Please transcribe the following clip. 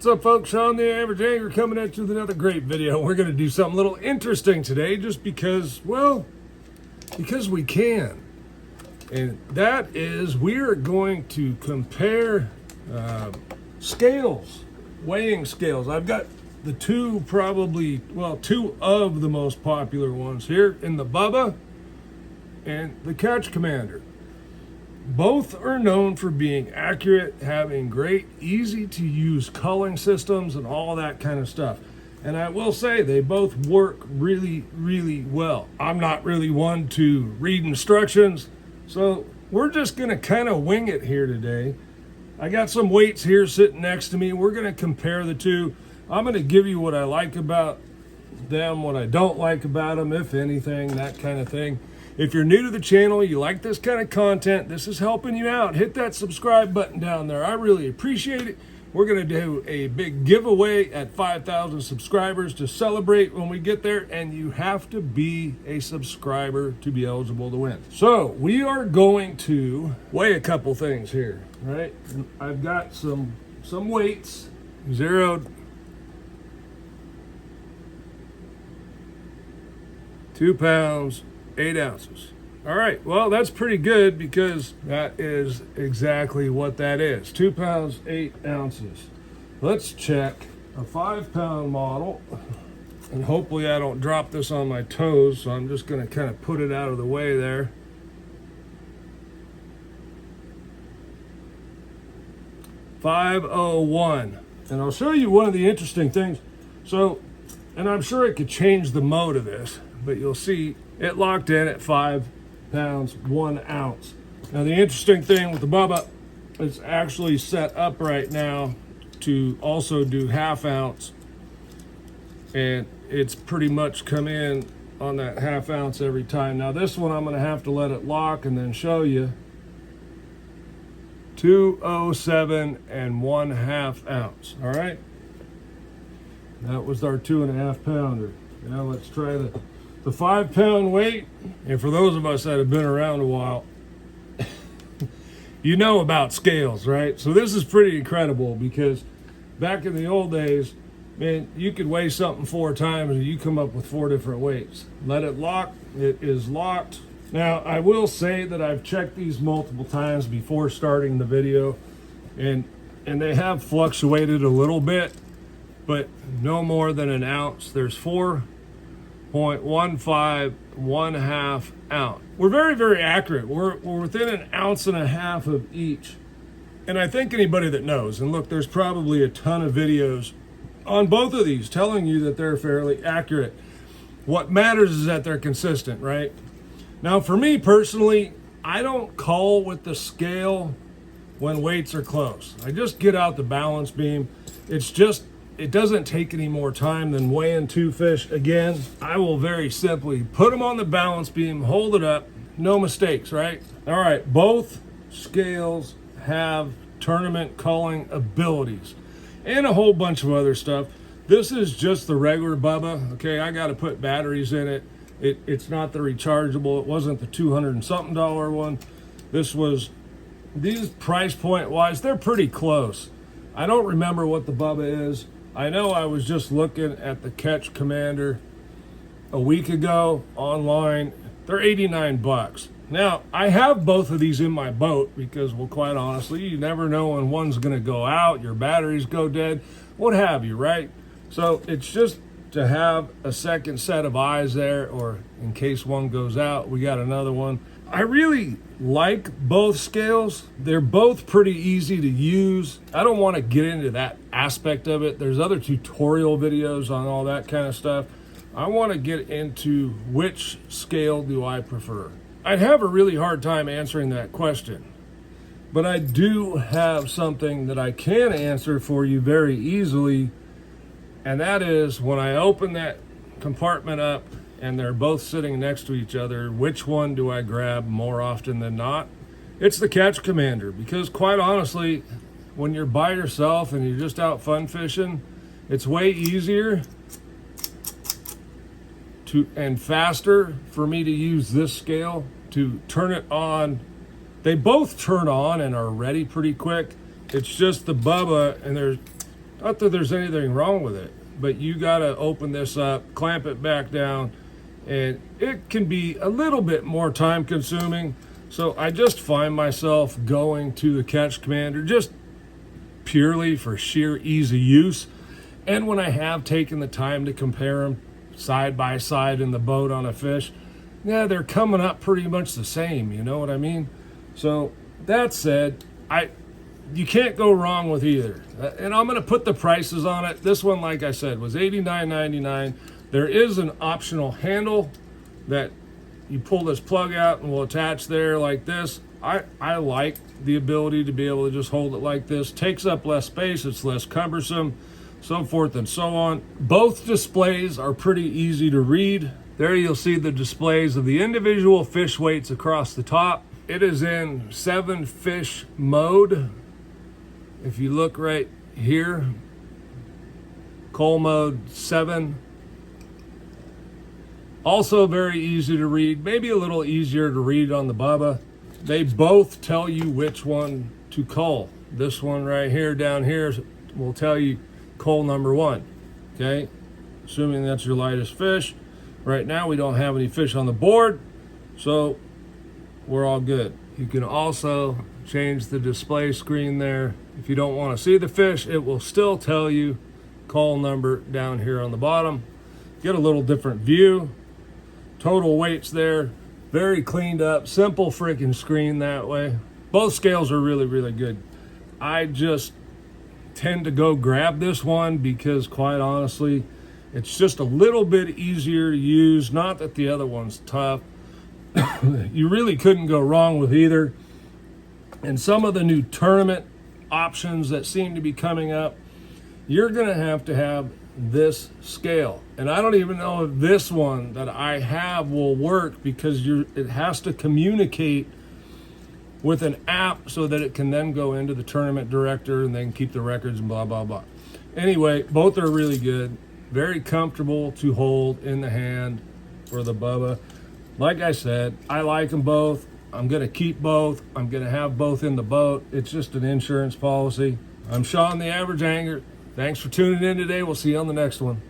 up, folks? Sean the Average Angler coming at you with another great video. We're going to do something a little interesting today just because, well, because we can. And that is, we are going to compare scales, weighing scales. I've got the two of the most popular ones here in the Bubba and the Catch Commander. Both are known for being accurate, having great, easy to use culling systems and all that kind of stuff. And I will say they both work really, really well. I'm not really one to read instructions, so we're just gonna kind of wing it here today. I got some weights here sitting next to me. We're gonna compare the two. I'm gonna give you what I like about them, what I don't like about them, if anything, that kind of thing. If you're new to the channel, you like this kind of content, this is helping you out, hit that subscribe button down there. I really appreciate it. We're going to do a big giveaway at 5,000 subscribers to celebrate when we get there, and you have to be a subscriber to be eligible to win. So we are going to weigh a couple things here, right? I've got some weights zeroed. 2 pounds, 8 ounces. All right, well, that's pretty good because that is exactly what that is. 2 pounds, 8 ounces. Let's check a 5-pound model. And hopefully I don't drop this on my toes, so I'm just gonna kind of put it out of the way there. $501. And I'll show you one of the interesting things. So, and I'm sure it could change the mode of this, but you'll see it locked in at 5 pounds, 1 ounce. Now the interesting thing with the Bubba, it's actually set up right now to also do 1/2 ounce, and it's pretty much come in on that 1/2 ounce every time. Now this one I'm going to have to let it lock and then show you. 207 and 1/2 ounce. All right, that was our 2.5 pounder. Now let's try the 5-pound weight. And for those of us that have been around a while, you know about scales, right? So this is pretty incredible because back in the old days, man, you could weigh something 4 times and you come up with 4 different weights. Let it lock, it is locked. Now I will say that I've checked these multiple times before starting the video, and they have fluctuated a little bit, but no more than an ounce. There's 4.15, 1/2 ounce. We're very, very accurate. We're within 1.5 ounces of each. And I think anybody that knows, and look, there's probably a ton of videos on both of these telling you that they're fairly accurate. What matters is that they're consistent, right? Now for me personally, I don't cull with the scale when weights are close. I just get out the balance beam. It doesn't take any more time than weighing 2 fish. Again, I will very simply put them on the balance beam, hold it up, no mistakes, right? All right, both scales have tournament culling abilities and a whole bunch of other stuff. This is just the regular Bubba, okay? I got to put batteries in it. It's not the rechargeable. It wasn't the $200 and something one. These price point wise, they're pretty close. I don't remember what the Bubba is. I know I was just looking at the Catch Commander a week ago online. They're 89 bucks. Now, I have both of these in my boat because, well, quite honestly, you never know when one's going to go out, your batteries go dead, what have you, right? So it's just to have a second set of eyes there, or in case one goes out, we got another one. I really like both scales. They're both pretty easy to use. I don't want to get into that aspect of it. There's other tutorial videos on all that kind of stuff. I want to get into which scale do I prefer. I'd have a really hard time answering that question, but I do have something that I can answer for you very easily, and that is when I open that compartment up and they're both sitting next to each other, which one do I grab more often than not? It's the Catch Commander, because quite honestly, when you're by yourself and you're just out fun fishing, it's way easier and faster for me to use this scale to turn it on. They both turn on and are ready pretty quick. It's just the Bubba, and Not that there's anything wrong with it, but you got to open this up, clamp it back down, and it can be a little bit more time consuming. So I just find myself going to the Catch Commander just purely for sheer easy use. And when I have taken the time to compare them side by side in the boat on a fish, yeah, they're coming up pretty much the same, you know what I mean? So that said, you can't go wrong with either. And I'm going to put the prices on it. This one, like I said, was $89.99. There is an optional handle that you pull this plug out and will attach there like this. I like the ability to be able to just hold it like this. Takes up less space, it's less cumbersome, so forth and so on. Both displays are pretty easy to read. There you'll see the displays of the individual fish weights across the top. It is in 7 fish mode. If you look right here, Cull mode 7. Also very easy to read, maybe a little easier to read on the Bubba. They both tell you which one to cull. This one right here down here will tell you cull number 1, okay? Assuming that's your lightest fish. Right now we don't have any fish on the board, so we're all good. You can also change the display screen there. If you don't want to see the fish, it will still tell you cull number down here on the bottom. Get a little different view. Total weights there, very cleaned up, simple freaking screen that way. Both scales are really, really good. I just tend to go grab this one because quite honestly, it's just a little bit easier to use. Not that the other one's tough. You really couldn't go wrong with either. And some of the new tournament options that seem to be coming up, you're going to have this scale. And I don't even know if this one that I have will work because it has to communicate with an app so that it can then go into the tournament director and then keep the records and blah, blah, blah. Anyway, both are really good. Very comfortable to hold in the hand for the Bubba. Like I said, I like them both. I'm going to keep both. I'm going to have both in the boat. It's just an insurance policy. I'm Sean, the Average Angler. Thanks for tuning in today. We'll see you on the next one.